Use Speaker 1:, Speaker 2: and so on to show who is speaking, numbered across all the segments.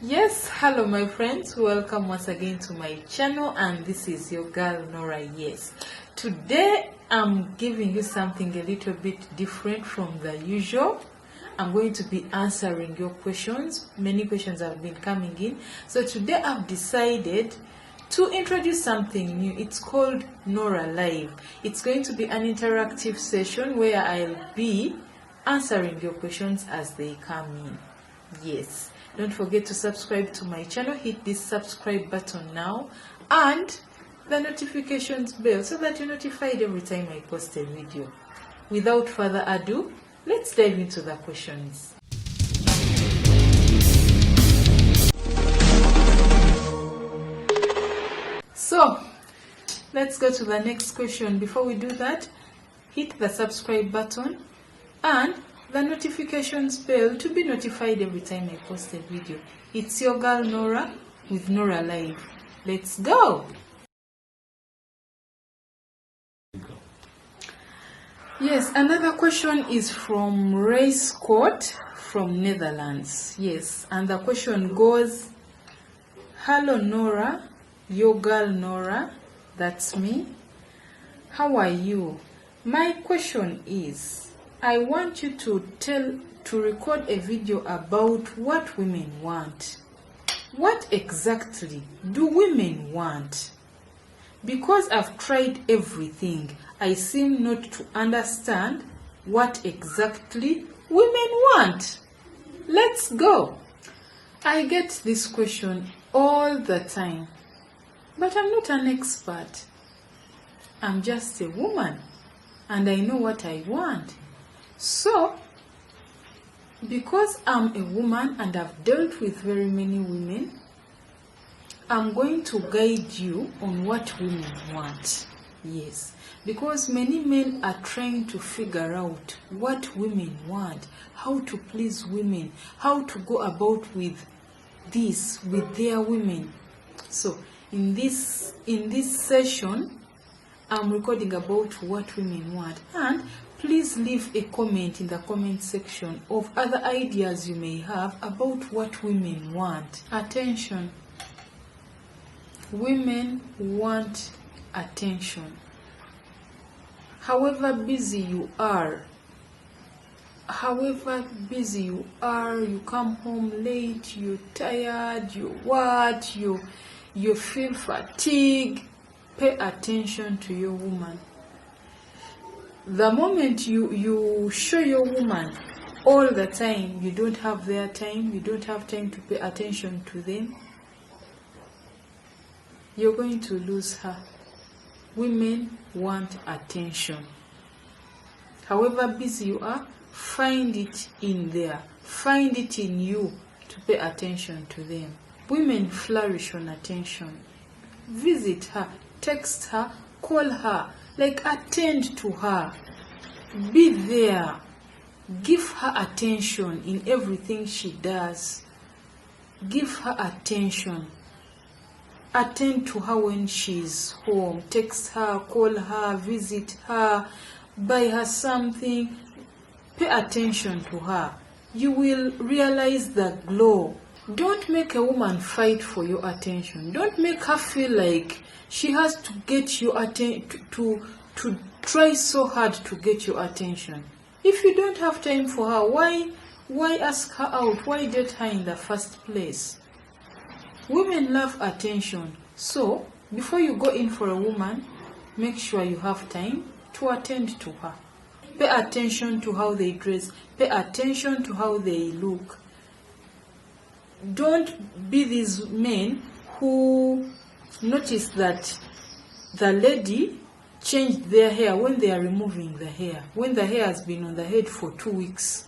Speaker 1: Yes, hello my friends, welcome once again to my channel, and this is your girl Nora. Yes, today I'm giving you something a little bit different from the usual. I'm going to be answering your questions. Many questions have been coming in, so today I've decided to introduce something new. It's called Nora Live. It's going to be an interactive session where I'll be answering your questions as they come in. Yes, don't forget to subscribe to my channel. Hit this subscribe button now and the notifications bell so that you're notified every time I post a video. Without further ado, let's dive into the questions. So let's go to the next question. Before we do that, hit the subscribe button and the notifications bell to be notified every time I post a video. It's your girl Nora with Nora Live. Let's go! Yes, another question is from Ray Scott from Netherlands. Yes, and the question goes, hello Nora, your girl Nora, that's me. How are you? My question is, I want you to record a video about what women want. What exactly do women want? Because I've tried everything, I seem not to understand what exactly women want. Let's go. I get this question all the time, but I'm not an expert. I'm just a woman and I know what I want. So, because I'm a woman and I've dealt with very many women, I'm going to guide you on what women want. Yes, because many men are trying to figure out what women want, how to please women, how to go about with this, with their women. So, in this session, I'm recording about what women want, and please leave a comment in the comment section of other ideas you may have about what women want. Attention. Women want attention. However busy you are, you come home late, you're tired, you feel fatigue, pay attention to your woman. The moment you show your woman all the time, you don't have their time, you don't have time to pay attention to them, you're going to lose her. Women want attention. However busy you are, find it in there. Find it in you to pay attention to them. Women flourish on attention. Visit her, text her, call her, attend to her. Be there. Give her attention in everything she does. Give her attention. Attend to her when she's home. Text her, call her, visit her, buy her something. Pay attention to her. You will realize the glow. Don't make a woman fight for your attention. Don't make her feel like she has to get your attention, to try so hard to get your attention. If you don't have time for her, why ask her out? Why date her in the first place? Women love attention. So, before you go in for a woman, make sure you have time to attend to her. Pay attention to how they dress. Pay attention to how they look. Don't be these men who notice that the lady changed their hair when they are removing the hair, when the hair has been on the head for 2 weeks.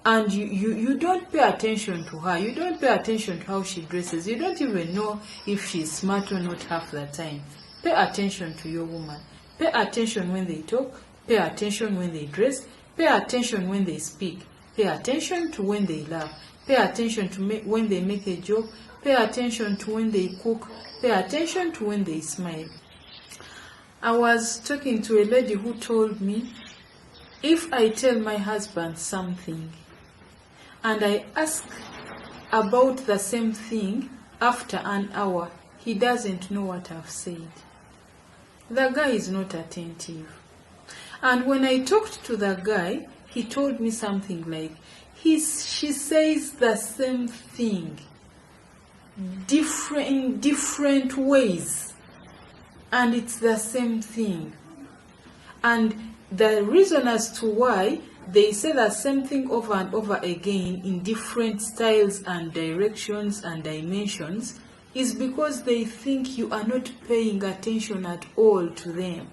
Speaker 1: And you don't pay attention to her. You don't pay attention to how she dresses. You don't even know if she's smart or not half the time. Pay attention to your woman. Pay attention when they talk. Pay attention when they dress. Pay attention when they speak. Pay attention to when they laugh. Pay attention to when they make a joke. Pay attention to when they cook. Pay attention to when they smile. I was talking to a lady who told me, if I tell my husband something and I ask about the same thing after an hour, he doesn't know what I've said. The guy is not attentive. And when I talked to the guy, he told me something like, she says the same thing in different ways, and it's the same thing. And the reason as to why they say the same thing over and over again in different styles and directions and dimensions is because they think you are not paying attention at all to them.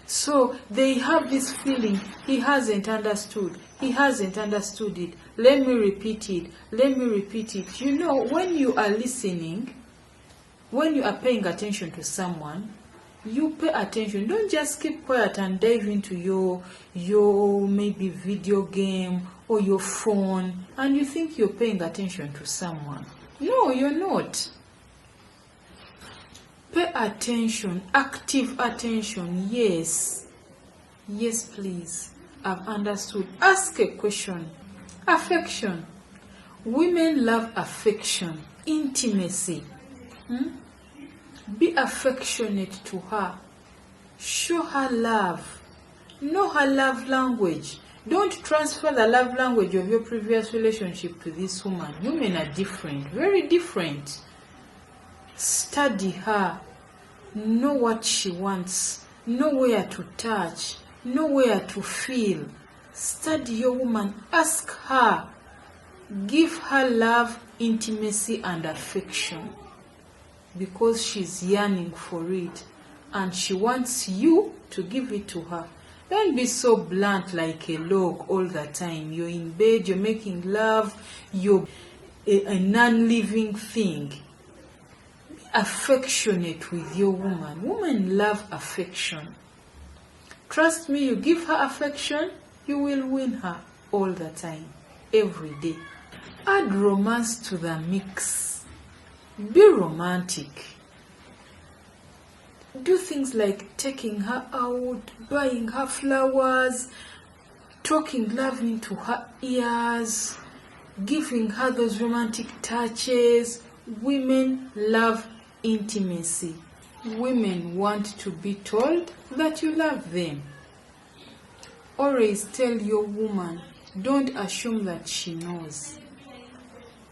Speaker 1: So they have this feeling, he hasn't understood it. Let me repeat it. You know, when you are listening, when you are paying attention to someone, you pay attention. Don't just keep quiet and dive into your maybe video game or your phone and you think you're paying attention to someone. No, you're not. Pay attention, active attention. Yes, please. I've understood. Ask a question. Affection. Women love affection, intimacy. Be affectionate to her. Show her love. Know her love language. Don't transfer the love language of your previous relationship to this woman. Women are different, very different. Study her. Know what she wants. Know where to touch. Know where to feel. Study your woman. Ask her. Give her love, intimacy, and affection. Because she's yearning for it. And she wants you to give it to her. Don't be so blunt like a log all the time. You're in bed, you're making love, you're a non-living thing. Be affectionate with your woman. Women love affection. Trust me, you give her affection, you will win her all the time, every day. Add romance to the mix. Be romantic. Do things like taking her out, buying her flowers, talking love into her ears, giving her those romantic touches. Women love intimacy. Women want to be told that you love them. Always tell your woman, don't assume that she knows.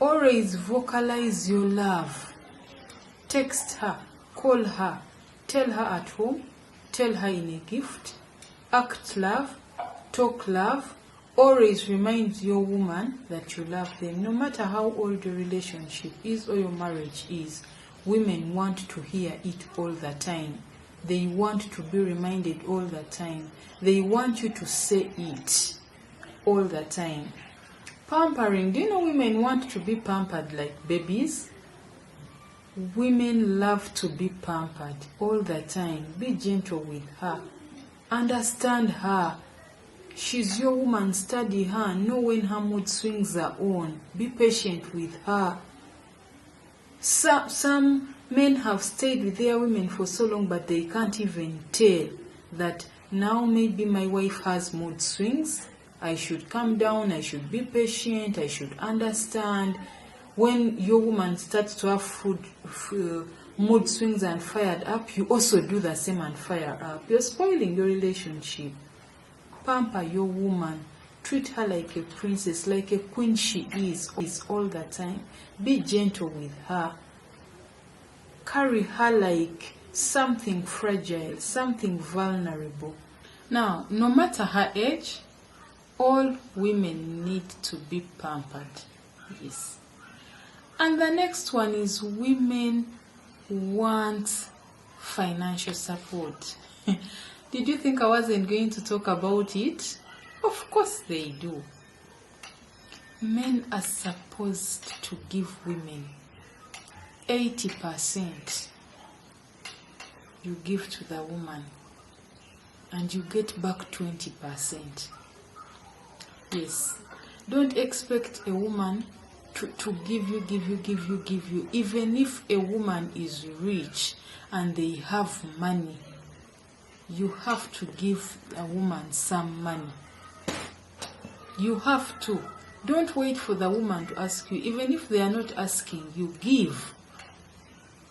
Speaker 1: Always vocalize your love. Text her, call her, tell her at home, tell her in a gift, act love, talk love. Always remind your woman that you love them. No matter how old your relationship is or your marriage is, women want to hear it all the time. They want to be reminded all the time. They want you to say it all the time. Pampering. Do you know women want to be pampered like babies? Women love to be pampered all the time. Be gentle with her. Understand her. She's your woman. Study her. Know when her mood swings are on. Be patient with her. Some men have stayed with their women for so long, but they can't even tell that now maybe my wife has mood swings. I should calm down. I should be patient. I should understand. When your woman starts to have mood swings and fired up, you also do the same and fire up. You're spoiling your relationship. Pamper your woman. Treat her like a princess, like a queen she is all the time. Be gentle with her. Carry her like something fragile, something vulnerable. Now, no matter her age, all women need to be pampered. Yes. And the next one is women want financial support. Did you think I wasn't going to talk about it? Of course they do. Men are supposed to give women 80%. You give to the woman and you get back 20%. Yes. Don't expect a woman to give you. Even if a woman is rich and they have money, you have to give a woman some money. You have to. Don't wait for the woman to ask you. Even if they are not asking you, give.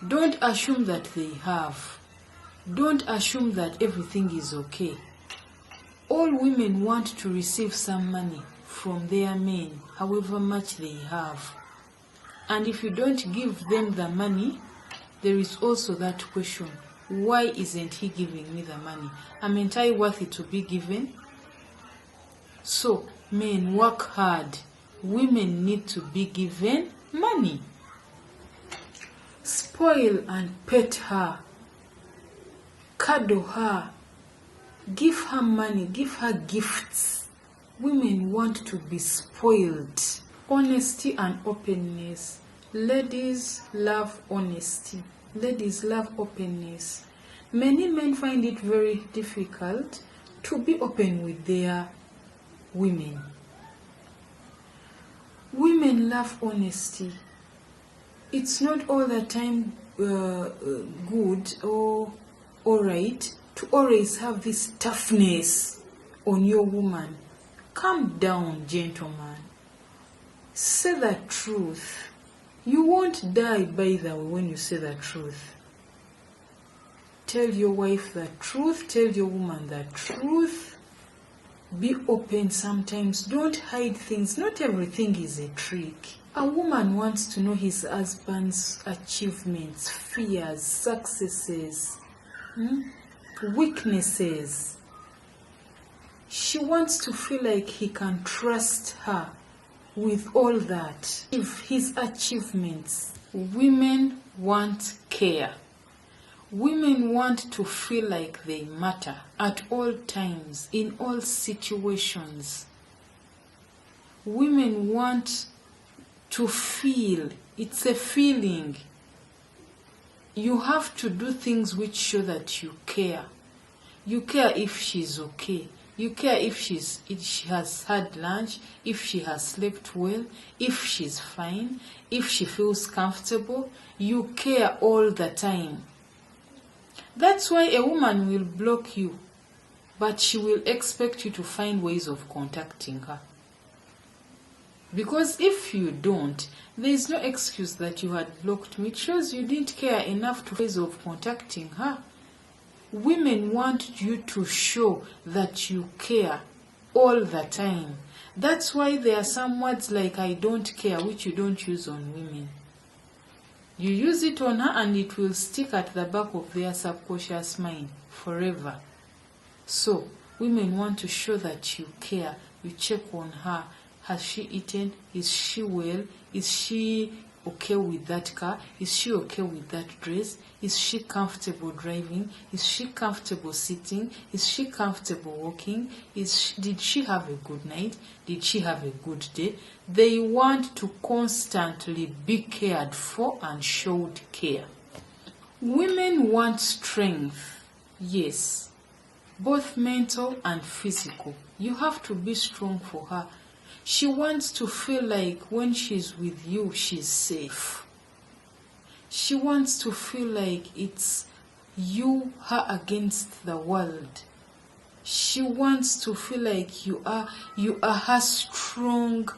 Speaker 1: Don't assume that they have. Don't assume that everything is okay. All women want to receive some money from their men, however much they have. And if you don't give them the money, there is also that question, why isn't he giving me the money? Am I worthy to be given? So, men, work hard. Women need to be given money. Spoil and pet her. Cuddle her. Give her money. Give her gifts. Women want to be spoiled. Honesty and openness. Ladies love honesty. Ladies love openness. Many men find it very difficult to be open with their women. Women love honesty. It's not all the time good or alright to always have this toughness on your woman. Calm down, gentlemen. Say the truth. You won't die, by the way, when you say the truth. Tell your wife the truth. Tell your woman the truth. Be open sometimes. Don't hide things. Not everything is a trick. A woman wants to know his husband's achievements, fears, successes, weaknesses. She wants to feel like he can trust her with all that. If his achievements. Women want care. Women want to feel like they matter at all times, in all situations. Women want to feel. It's a feeling. You have to do things which show that you care. You care if she's okay. You care if she has had lunch, if she has slept well, if she's fine, if she feels comfortable. You care all the time. That's why a woman will block you, but she will expect you to find ways of contacting her. Because if you don't, there is no excuse that you had blocked me. It shows you didn't care enough to ways of contacting her. Women want you to show that you care all the time. That's why there are some words like I don't care, which you don't use on women. You use it on her and it will stick at the back of their subconscious mind forever. So, women want to show that you care. You check on her. Has she eaten? Is she well? Is she okay with that car? Is she okay with that dress? Is she comfortable driving? Is she comfortable sitting? Is she comfortable walking? Did she have a good night? Did she have a good day? They want to constantly be cared for and showed care. Women want strength. Yes, both mental and physical. You have to be strong for her. She wants to feel like when she's with you, she's safe. She wants to feel like it's you, her against the world. She wants to feel like you are her strong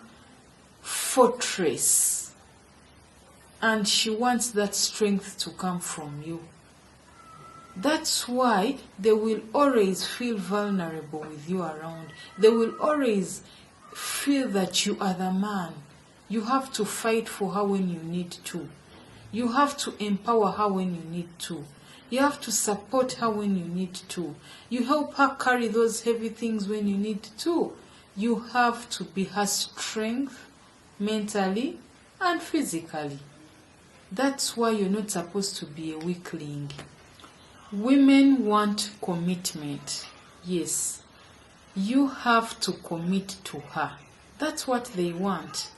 Speaker 1: fortress. And she wants that strength to come from you. That's why they will always feel vulnerable with you around. They will always feel that you are the man. You have to fight for her when you need to. You have to empower her when you need to. You have to support her when you need to. You help her carry those heavy things when you need to. You have to be her strength mentally and physically. That's why you're not supposed to be a weakling. Women want commitment. Yes. You have to commit to her. That's what they want.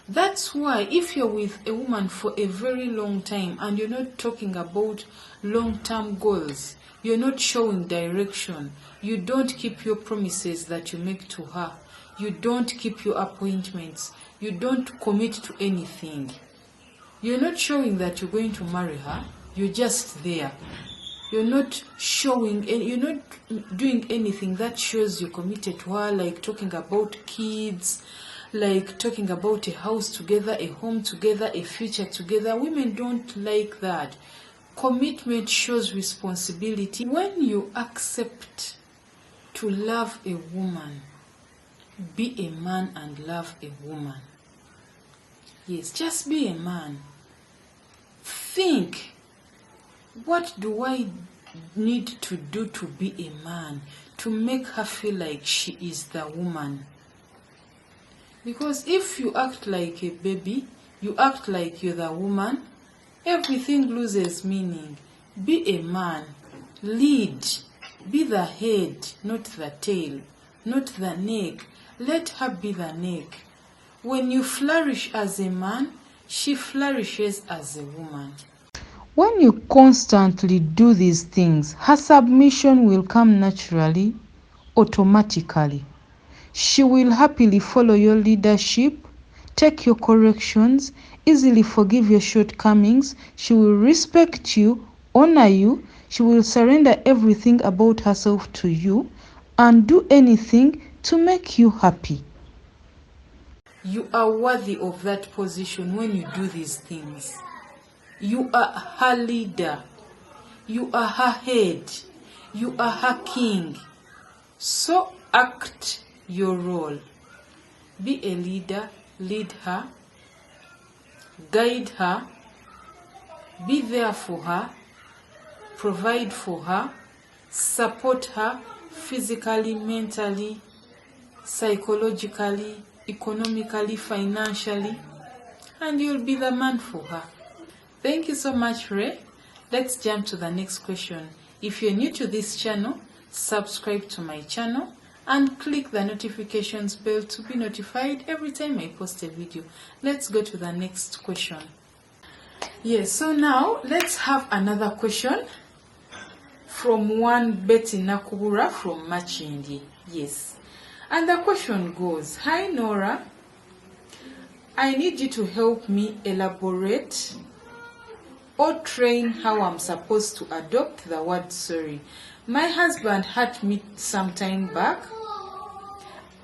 Speaker 1: That's why if you're with a woman for a very long time and you're not talking about long-term goals, you're not showing direction, you don't keep your promises that you make to her, you don't keep your appointments, you don't commit to anything, you're not showing that you're going to marry her, you're just there. You're not showing, you're not doing anything that shows you're committed to her, like talking about kids, like talking about a house together, a home together, a future together. Women don't like that. Commitment shows responsibility. When you accept to love a woman, be a man and love a woman. Yes, just be a man. Think, what do I need to do to be a man, to make her feel like she is the woman? Because if you act like a baby, you act like you're the woman, everything loses meaning. Be a man. Lead. Be the head, not the tail, not the neck. Let her be the neck. When you flourish as a man, she flourishes as a woman. When you constantly do these things, her submission will come naturally, automatically. She will happily follow your leadership, take your corrections, easily forgive your shortcomings. She will respect you, honor you. She will surrender everything about herself to you and do anything to make you happy. You are worthy of that position when you do these things. You are her leader. You are her head. You are her king. So act your role. Be a leader. Lead her. Guide her. Be there for her. Provide for her. Support her physically, mentally, psychologically, economically, financially, and you'll be the man for her. Thank you so much, Ray. Let's jump to the next question. If you're new to this channel, subscribe to my channel and click the notifications bell to be notified every time I post a video. Let's go to the next question. Yes, so now let's have another question from one Betty Nakubura from Machindi. Yes. And the question goes, hi Nora, I need you to help me elaborate or train how I'm supposed to adopt the word sorry. My husband hurt me some time back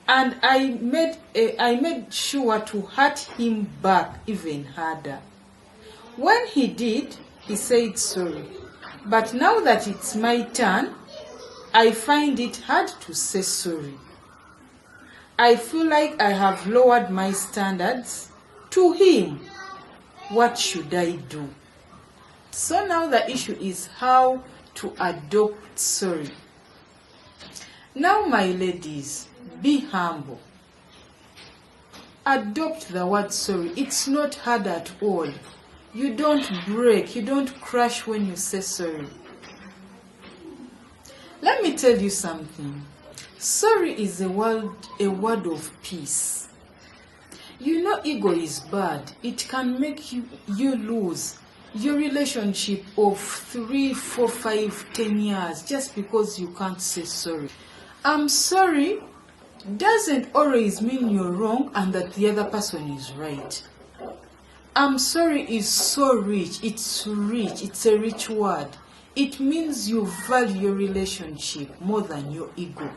Speaker 1: and I made sure to hurt him back even harder. When he did, he said sorry. But now that it's my turn, I find it hard to say sorry. I feel like I have lowered my standards to him. What should I do? So now the issue is how to adopt sorry. Now my ladies, be humble. Adopt the word sorry. It's not hard at all. You don't break, you don't crash when you say sorry. Let me tell you something. Sorry is a word of peace. You know ego is bad. It can make you lose your relationship of 3, 4, 5, 10 years just because you can't say sorry. I'm sorry doesn't always mean you're wrong and that the other person is right. I'm sorry is so rich. It's rich. It's a rich word. It means you value your relationship more than your ego.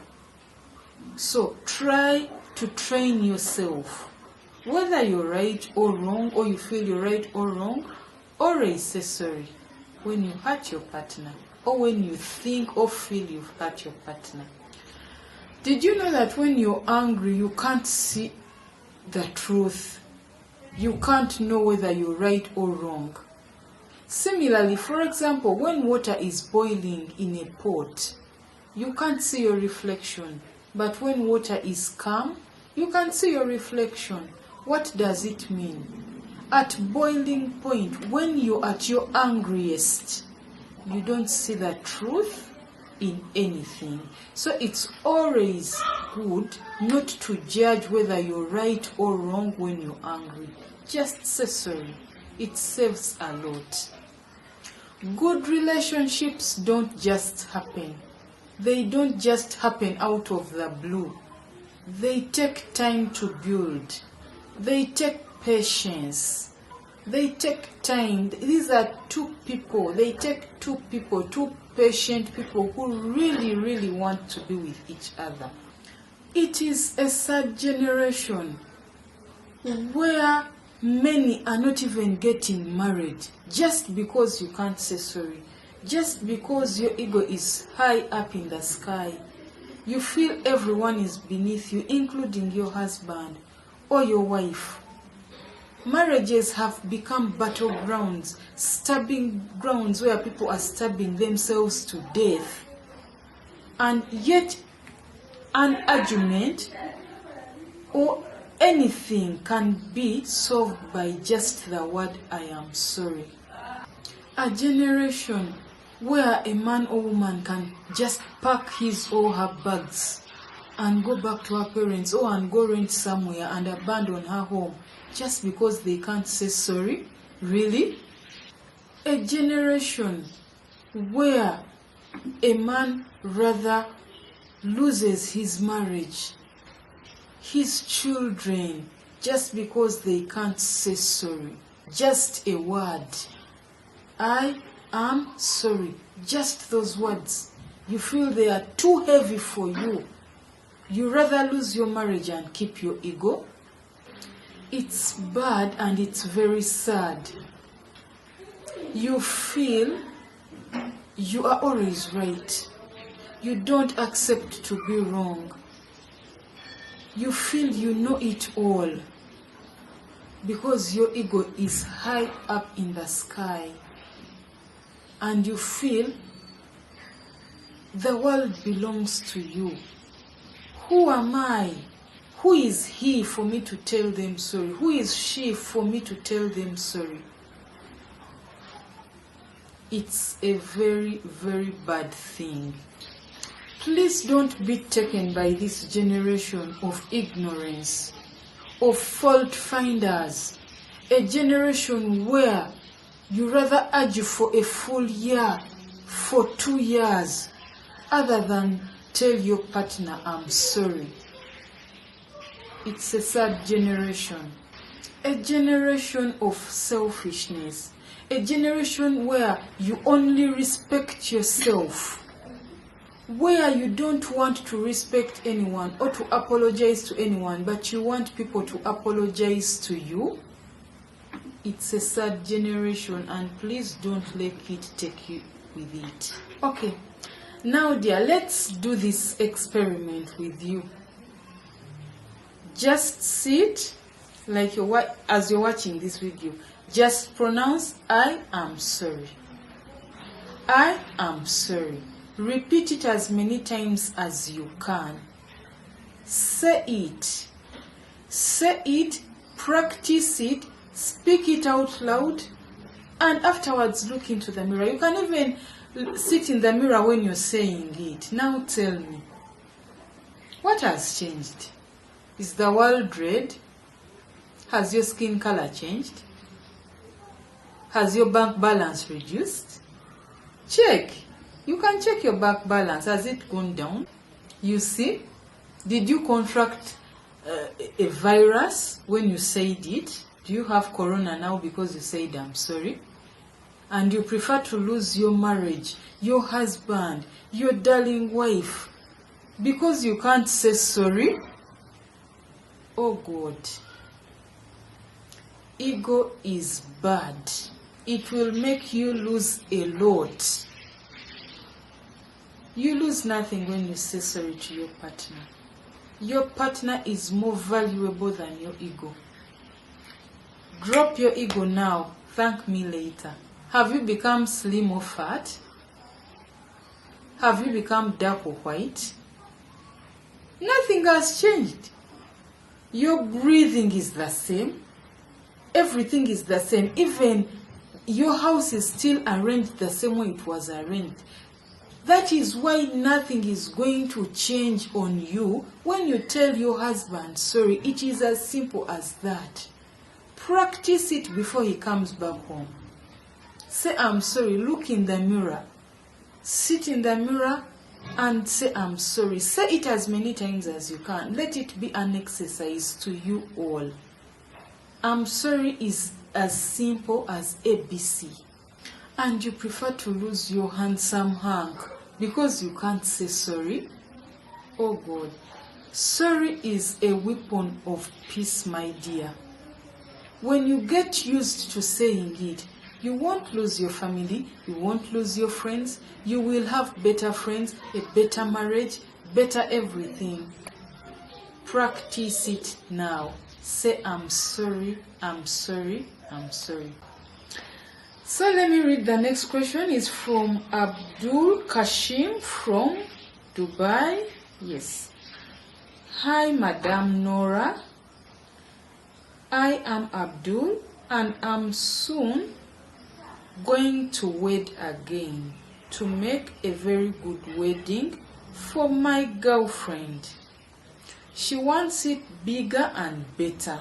Speaker 1: So try to train yourself. Whether you're right or wrong, or you feel you're right or wrong, always say sorry when you hurt your partner, or when you think or feel you've hurt your partner. Did you know that when you're angry, you can't see the truth? You can't know whether you're right or wrong. Similarly, for example, when water is boiling in a pot, you can't see your reflection. But when water is calm, you can see your reflection. What does it mean? At boiling point, when you're at your angriest, you don't see the truth in anything. So it's always good not to judge whether you're right or wrong when you're angry. Just say sorry. It saves a lot. Good relationships don't just happen. They don't just happen out of the blue. They take time to build. They take patience. They take time. These are two people. They take two people, two patient people who really, really want to be with each other. It is a third generation. where many are not even getting married just because you can't say sorry, just because your ego is high up in the sky. You feel everyone is beneath you, including your husband or your wife. Marriages have become battlegrounds, stabbing grounds where people are stabbing themselves to death. And yet, an argument or anything can be solved by just the word "I am sorry." A generation where a man or woman can just pack his or her bags and go back to her parents and go rent somewhere and abandon her home just because they can't say sorry? Really? A generation where a man rather loses his marriage, his children, just because they can't say sorry. Just a word. I am sorry. Just those words. You feel they are too heavy for you. You rather lose your marriage and keep your ego. It's bad and it's very sad. You feel you are always right. You don't accept to be wrong. You feel you know it all because your ego is high up in the sky. And you feel the world belongs to you. Who am I? Who is he for me to tell them sorry? Who is she for me to tell them sorry? It's a very, very bad thing. Please don't be taken by this generation of ignorance, of fault finders, a generation where you rather argue for a full year, for 2 years, other than tell your partner, I'm sorry. It's a sad generation. A generation of selfishness. A generation where you only respect yourself. Where you don't want to respect anyone or to apologize to anyone, but you want people to apologize to you. It's a sad generation, and please don't let it take you with it. Okay, now dear, let's do this experiment with you. Just sit like as you're watching this video. Just pronounce I am sorry. I am sorry. Repeat it as many times as you can. Say it. Say it, practice it, speak it out loud, and afterwards look into the mirror. You can even sit in the mirror when you're saying it. Now tell me, what has changed? Is the world red? Has your skin color changed? Has your bank balance reduced? Check. You can check your bank balance. Has it gone down? You see? Did you contract a virus when you said it? Do you have corona now because you said I'm sorry? And you prefer to lose your marriage, your husband, your darling wife because you can't say sorry? Oh God. Ego is bad. It will make you lose a lot. You lose nothing when you say sorry to your partner. Your partner is more valuable than your ego. Drop your ego now. Thank me later. Have you become slim or fat? Have you become dark or white? Nothing has changed. Your breathing is the same. Everything is the same. Even your house is still arranged the same way it was arranged. That is why nothing is going to change on you when you tell your husband sorry. It is as simple as that. Practice it before he comes back home. Say I'm sorry. Look in the mirror. Sit in the mirror and say I'm sorry. Say it as many times as you can. Let it be an exercise to you all. I'm sorry is as simple as ABC. And you prefer to lose your handsome hunk because you can't say sorry? Oh God. Sorry is a weapon of peace, my dear. When you get used to saying it, you won't lose your family, you won't lose your friends, you will have better friends, a better marriage, better everything. Practice it now. Say, I'm sorry, I'm sorry, I'm sorry. So let me read the next question. It's from Abdul Kashim from Dubai. Yes. Hi, Madam Nora. I am Abdul and I'm soon going to wed again to make a very good wedding for my girlfriend. She wants it bigger and better,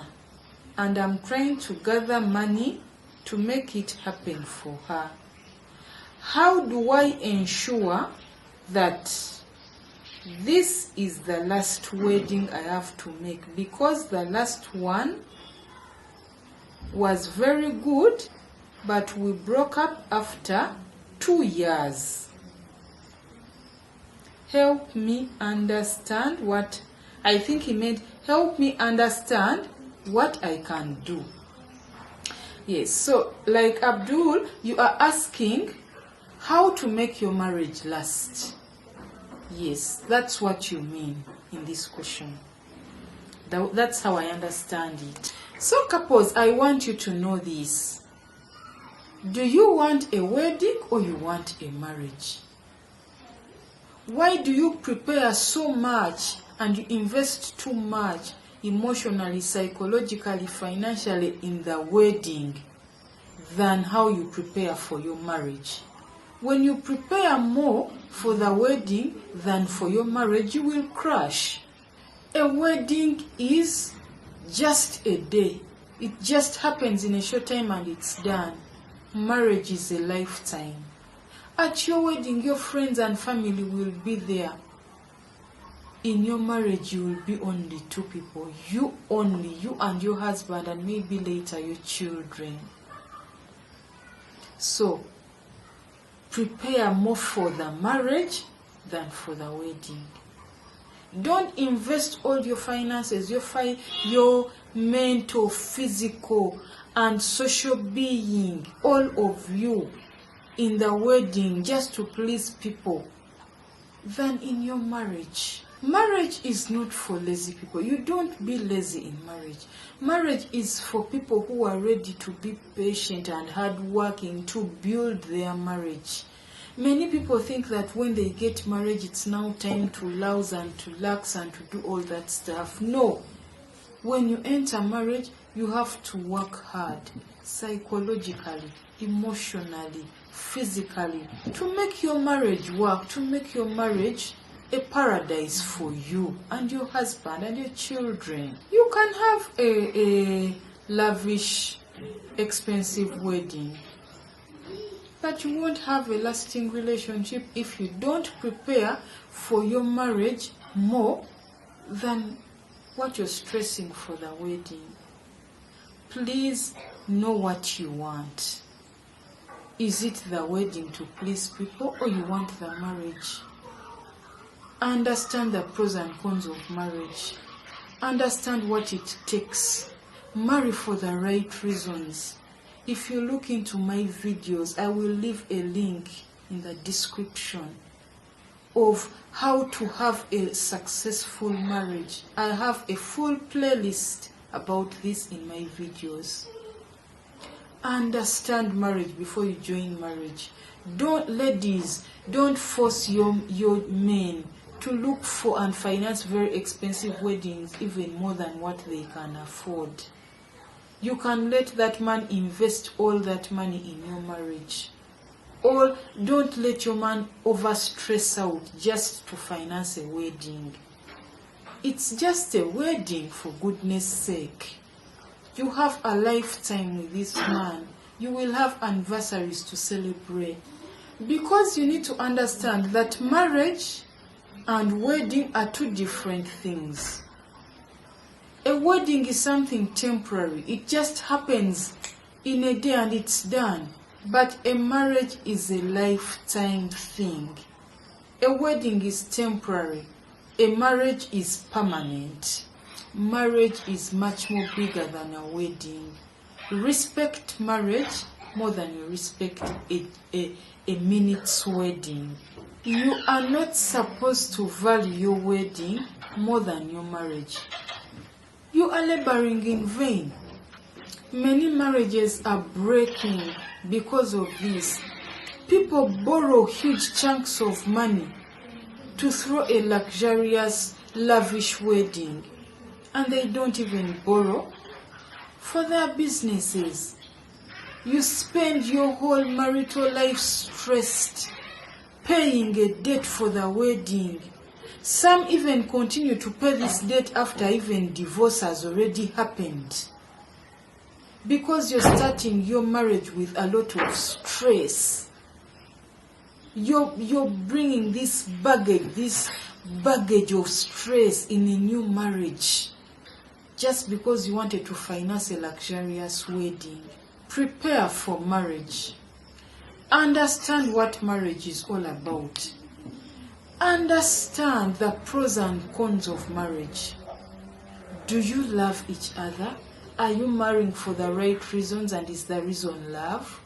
Speaker 1: and I'm trying to gather money to make it happen for her. How do I ensure that this is the last wedding I have to make? Because the last one was very good, but we broke up after 2 years. Help me understand what I think he meant. Help me understand what I can do. Yes, so like Abdul, you are asking how to make your marriage last. Yes, that's what you mean in this question. That's how I understand it. So couples, I want you to know this. Do you want a wedding or you want a marriage? Why do you prepare so much and you invest too much emotionally, psychologically, financially in the wedding than how you prepare for your marriage? When you prepare more for the wedding than for your marriage, you will crash. A wedding is just a day. It just happens in a short time and it's done. Marriage is a lifetime. At your wedding, your friends and family will be there. In your marriage, you will be only 2 people. You only, you and your husband, and maybe later your children. So, prepare more for the marriage than for the wedding. Don't invest all your finances, your mental, physical, and social being, all of you, in the wedding just to please people than in your marriage. Marriage is not for lazy people. You don't be lazy in marriage. Marriage is for people who are ready to be patient and hardworking to build their marriage. Many people think that when they get married, it's now time to louse and to lax and to do all that stuff. No. When you enter marriage, you have to work hard, psychologically, emotionally, physically, to make your marriage work, to make your marriage a paradise for you and your husband and your children. You can have a lavish, expensive wedding, but you won't have a lasting relationship if you don't prepare for your marriage more than what you're stressing for the wedding. Please know what you want. Is it the wedding to please people or you want the marriage? Understand the pros and cons of marriage. Understand what it takes. Marry for the right reasons. If you look into my videos, I will leave a link in the description of how to have a successful marriage. I have a full playlist about this in my videos. Understand marriage before you join marriage. Ladies, don't force your men to look for and finance very expensive weddings, even more than what they can afford. You can let that man invest all that money in your marriage. Or don't let your man overstress out just to finance a wedding. It's just a wedding, for goodness sake. You have a lifetime with this man. You will have anniversaries to celebrate. Because you need to understand that marriage and wedding are 2 different things. A wedding is something temporary. It just happens in a day and it's done. But a marriage is a lifetime thing. A wedding is temporary. A marriage is permanent. Marriage is much more bigger than a wedding. Respect marriage more than you respect a minute's wedding. You are not supposed to value your wedding more than your marriage. You are laboring in vain. Many marriages are breaking because of this. People borrow huge chunks of money to throw a luxurious, lavish wedding, and they don't even borrow for their businesses. You spend your whole marital life stressed, paying a debt for the wedding. Some even continue to pay this debt after even divorce has already happened. Because you're starting your marriage with a lot of stress. You're bringing this baggage of stress in a new marriage just because you wanted to finance a luxurious wedding. Prepare for marriage. Understand what marriage is all about. Understand the pros and cons of marriage. Do you love each other? Are you marrying for the right reasons, and is the reason love?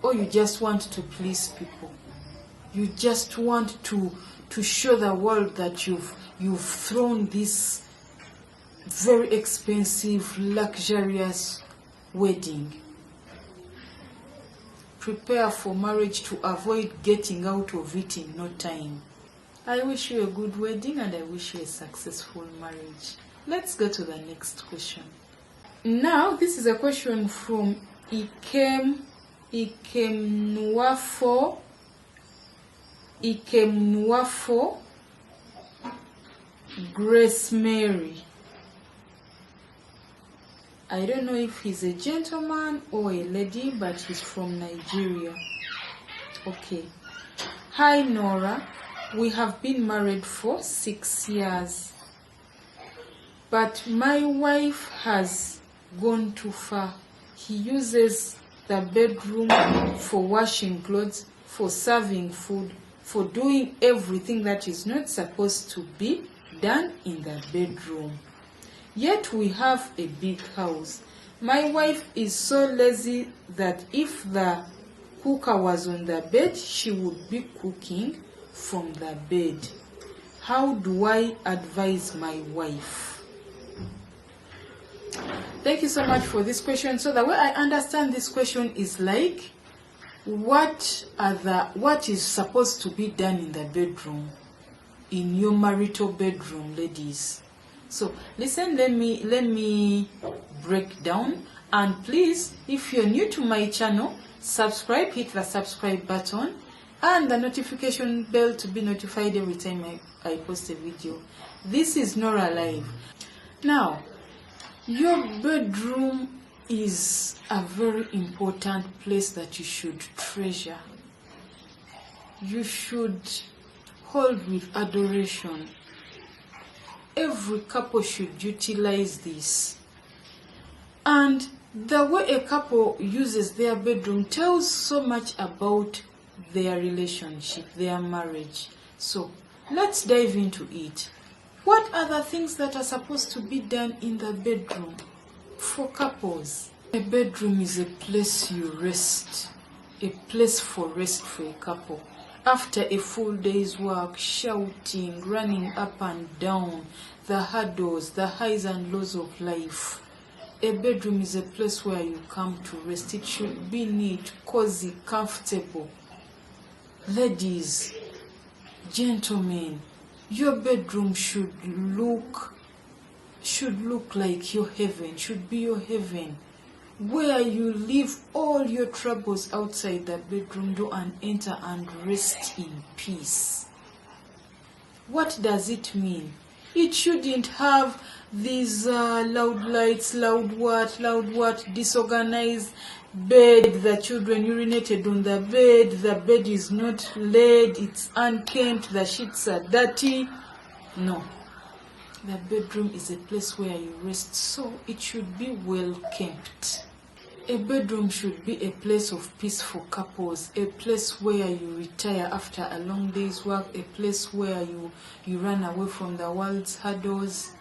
Speaker 1: Or you just want to please people? You just want to show the world that you've thrown this very expensive, luxurious wedding. Prepare for marriage to avoid getting out of it in no time. I wish you a good wedding and I wish you a successful marriage. Let's go to the next question. Now, this is a question from Ikemnuafo Grace Mary. I don't know if he's a gentleman or a lady, but he's from Nigeria. Okay. Hi Nora, we have been married for 6 years, but my wife has gone too far. He uses the bedroom for washing clothes, for serving food, for doing everything that is not supposed to be done in the bedroom. Yet we have a big house. My wife is so lazy that if the cooker was on the bed, she would be cooking from the bed. How do I advise my wife? Thank you so much for this question. So the way I understand this question is like, what is supposed to be done in the bedroom, in your marital bedroom, ladies? So listen, let me break down, and please, if you're new to my channel, subscribe, hit the subscribe button and the notification bell to be notified every time I post a video. This is Nora Live. Now, your bedroom is a very important place that you should treasure. You should hold with adoration. Every couple should utilize this. And the way a couple uses their bedroom tells so much about their relationship, their marriage. So let's dive into it. What are the things that are supposed to be done in the bedroom for couples? A bedroom is a place you rest, a place for rest for a couple. After a full day's work, shouting, running up and down, the hurdles, the highs and lows of life, a bedroom is a place where you come to rest. It should be neat, cozy, comfortable. Ladies, gentlemen, your bedroom should look like your heaven, should be your heaven, where you leave all your troubles outside the bedroom door and enter and rest in peace. What does it mean? It shouldn't have these loud lights, loud what, disorganized bed. The children urinated on the bed is not laid, it's unkempt, the sheets are dirty. No. The bedroom is a place where you rest, so it should be well kept. A bedroom should be a place of peace for couples, a place where you retire after a long day's work, a place where you run away from the world's hurdles.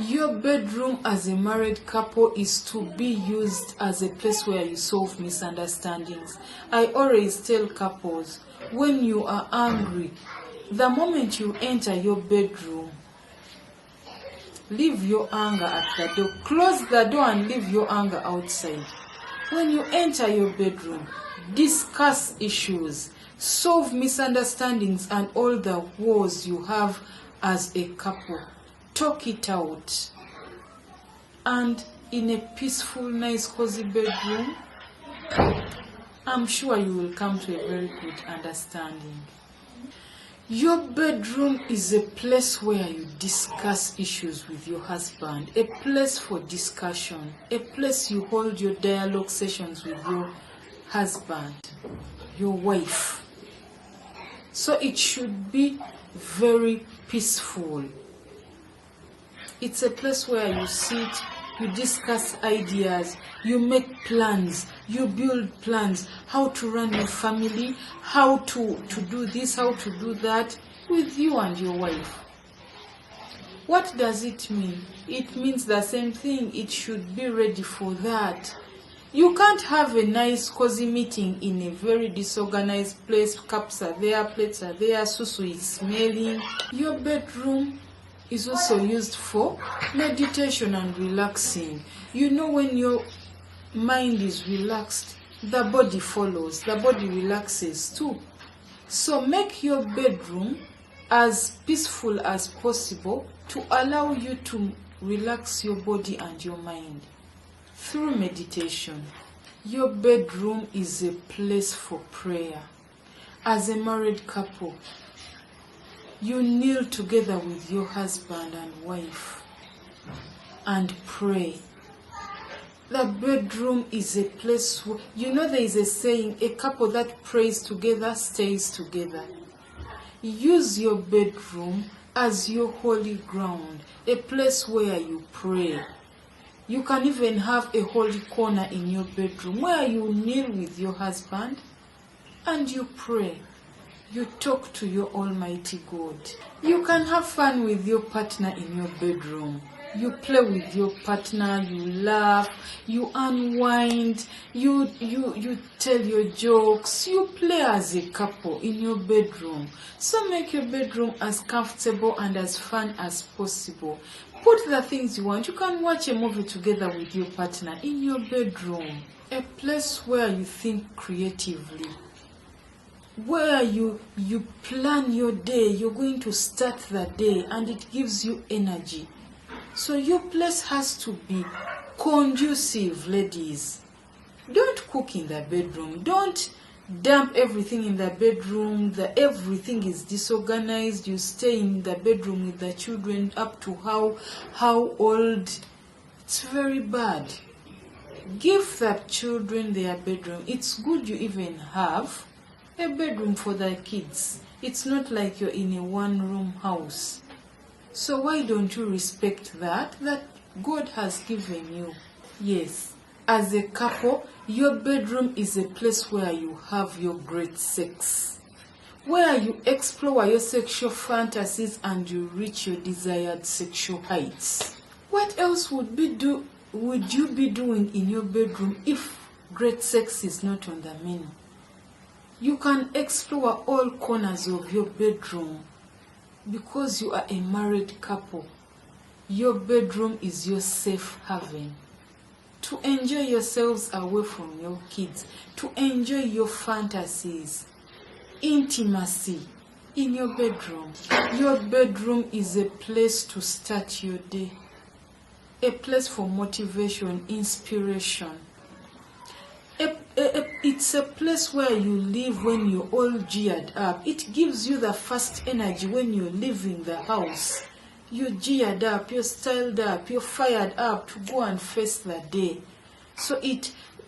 Speaker 1: Your bedroom as a married couple is to be used as a place where you solve misunderstandings. I always tell couples, when you are angry, the moment you enter your bedroom, leave your anger at the door. Close the door and leave your anger outside. When you enter your bedroom, discuss issues, solve misunderstandings and all the wars you have as a couple. Talk it out. And in a peaceful, nice, cozy bedroom, I'm sure you will come to a very good understanding. Your bedroom is a place where you discuss issues with your husband, a place for discussion, a place you hold your dialogue sessions with your husband, your wife. So it should be very peaceful. It's a place where you sit, you discuss ideas, you make plans, you build plans, how to run your family, how to do this, how to do that with you and your wife. What does it mean? It means the same thing. It should be ready for that. You can't have a nice cozy meeting in a very disorganized place. Cups are there, plates are there, susu is smelling. Your bedroom is also used for meditation and relaxing. You know, when your mind is relaxed, the body follows, the body relaxes too. So make your bedroom as peaceful as possible to allow you to relax your body and your mind through meditation. Your bedroom is a place for prayer. As a married couple, you kneel together with your husband and wife and pray. The bedroom is a place where, you know, there is a saying, a couple that prays together stays together. Use your bedroom as your holy ground, a place where you pray. You can even have a holy corner in your bedroom where you kneel with your husband and you pray. You talk to your Almighty God. You can have fun with your partner in your bedroom. You play with your partner, you laugh, you unwind, you tell your jokes, you play as a couple in your bedroom. So make your bedroom as comfortable and as fun as possible. Put the things you want. You can watch a movie together with your partner in your bedroom. A place where you think creatively, where you plan your day. You're going to start the day and it gives you energy. So your place has to be conducive, ladies. Don't cook in the bedroom. Don't dump everything in the bedroom. Everything is disorganized. You stay in the bedroom with the children up to how old? It's very bad. Give the children their bedroom. It's good you even have a bedroom for the kids. It's not like you're in a one-room house. So why don't you respect that God has given you? Yes, as a couple, your bedroom is a place where you have your great sex, where you explore your sexual fantasies and you reach your desired sexual heights. What else would you be doing in your bedroom if great sex is not on the menu? You can explore all corners of your bedroom. Because you are a married couple, your bedroom is your safe haven. To enjoy yourselves away from your kids, to enjoy your fantasies, intimacy in your bedroom. Your bedroom is a place to start your day, a place for motivation, inspiration. It's a place where you live when you're all geared up. It gives you the first energy when you're leaving the house. You're geared up, you're styled up, you're fired up to go and face the day. So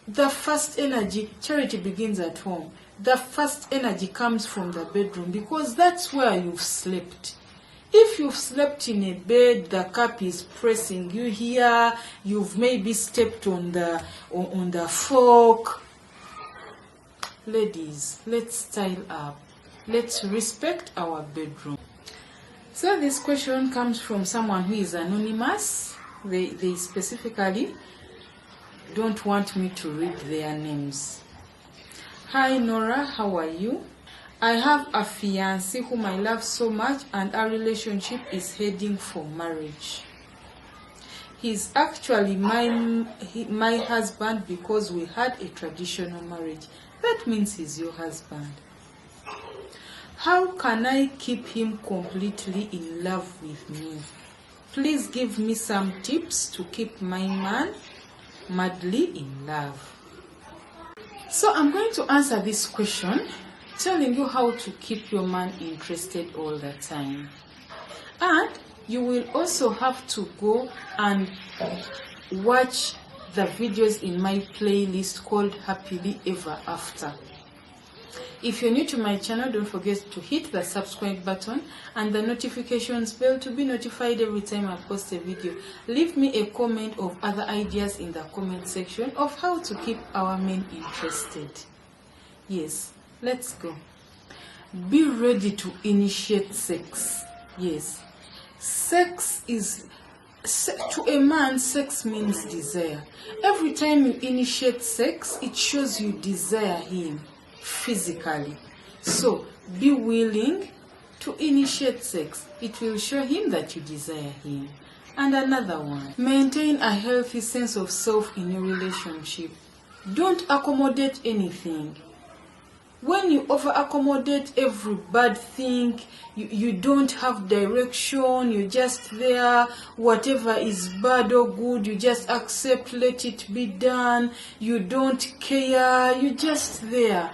Speaker 1: the first energy, charity begins at home. The first energy comes from the bedroom because that's where you've slept. If you've slept in a bed, the cup is pressing you here, you've maybe stepped on the fork. Ladies, let's style up. Let's respect our bedroom. So this question comes from someone who is anonymous. They specifically don't want me to read their names. Hi Nora, how are you? I have a fiancé whom I love so much and our relationship is heading for marriage. He's actually my husband because we had a traditional marriage. That means he's your husband. How can I keep him completely in love with me? Please give me some tips to keep my man madly in love. So I'm going to answer this question, telling you how to keep your man interested all the time. And you will also have to go and watch the videos in my playlist called Happily Ever After. If you're new to my channel, don't forget to hit the subscribe button and the notifications bell to be notified every time I post a video. Leave me a comment of other ideas in the comment section of how to keep our men interested. Yes, let's go. Be ready to initiate sex. Yes, sex is, to a man, sex means desire. Every time you initiate sex, it shows you desire him physically. So be willing to initiate sex. It will show him that you desire him. And another one, maintain a healthy sense of self in your relationship. Don't accommodate anything. When you over accommodate every bad thing, you don't have direction, you're just there, whatever is bad or good, you just accept, let it be done, you don't care, you're just there.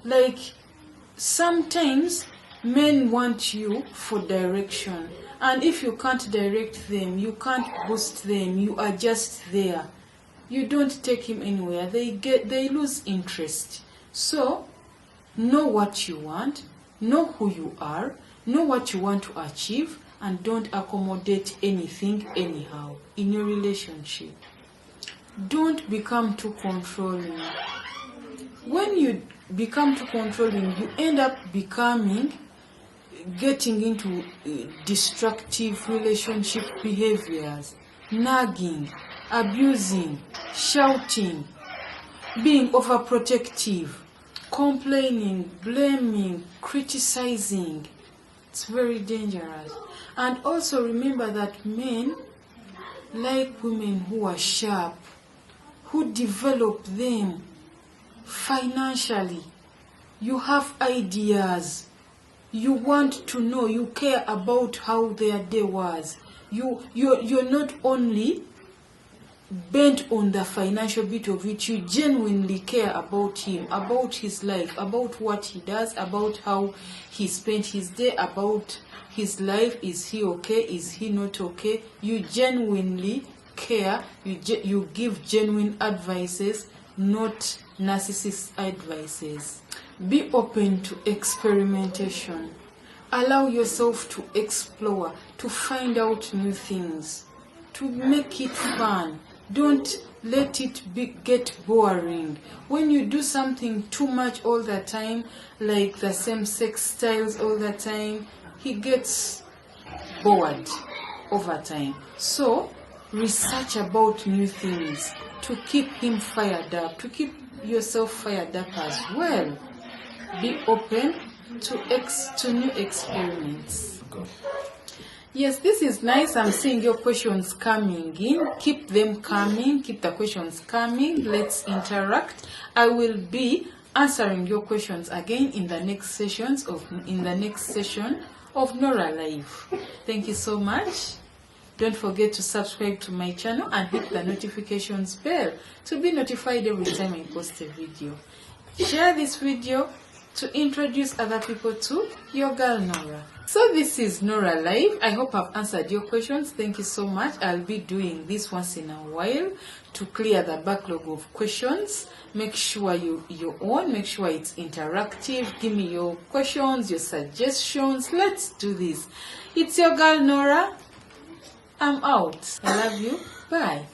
Speaker 1: Like, sometimes men want you for direction, and if you can't direct them, you can't boost them, you are just there. You don't take him anywhere, they lose interest. So know what you want, know who you are, know what you want to achieve, and don't accommodate anything anyhow in your relationship. Don't become too controlling. When you become too controlling, you end up getting into destructive relationship behaviors, nagging, abusing, shouting, being overprotective, complaining, blaming, criticizing. It's very dangerous. And also remember that men like women who are sharp, who develop them financially. You have ideas. You want to know, you care about how their day was. You're not only bent on the financial bit of it, you genuinely care about him, about his life, about what he does, about how he spent his day, about his life. Is he okay? Is he not okay? You genuinely care. You give genuine advices, not narcissist advices. Be open to experimentation. Allow yourself to explore, to find out new things, to make it fun. Don't let it get boring. When you do something too much all the time, like the same sex styles all the time, he gets bored over time. So research about new things to keep him fired up, to keep yourself fired up as well. Be open to new experiments. Yes, this is nice. I'm seeing your questions coming in. Keep them coming. Keep the questions coming. Let's interact. I will be answering your questions again in the next session of Nora Live. Thank you so much. Don't forget to subscribe to my channel and hit the notifications bell to be notified every time I post a video. Share this video to introduce other people to your girl Nora. So this is Nora Live. I hope I've answered your questions. Thank you so much. I'll be doing this once in a while to clear the backlog of questions. Make sure you're on. Make sure it's interactive. Give me your questions, your suggestions. Let's do this. It's your girl Nora. I'm out. I love you. Bye.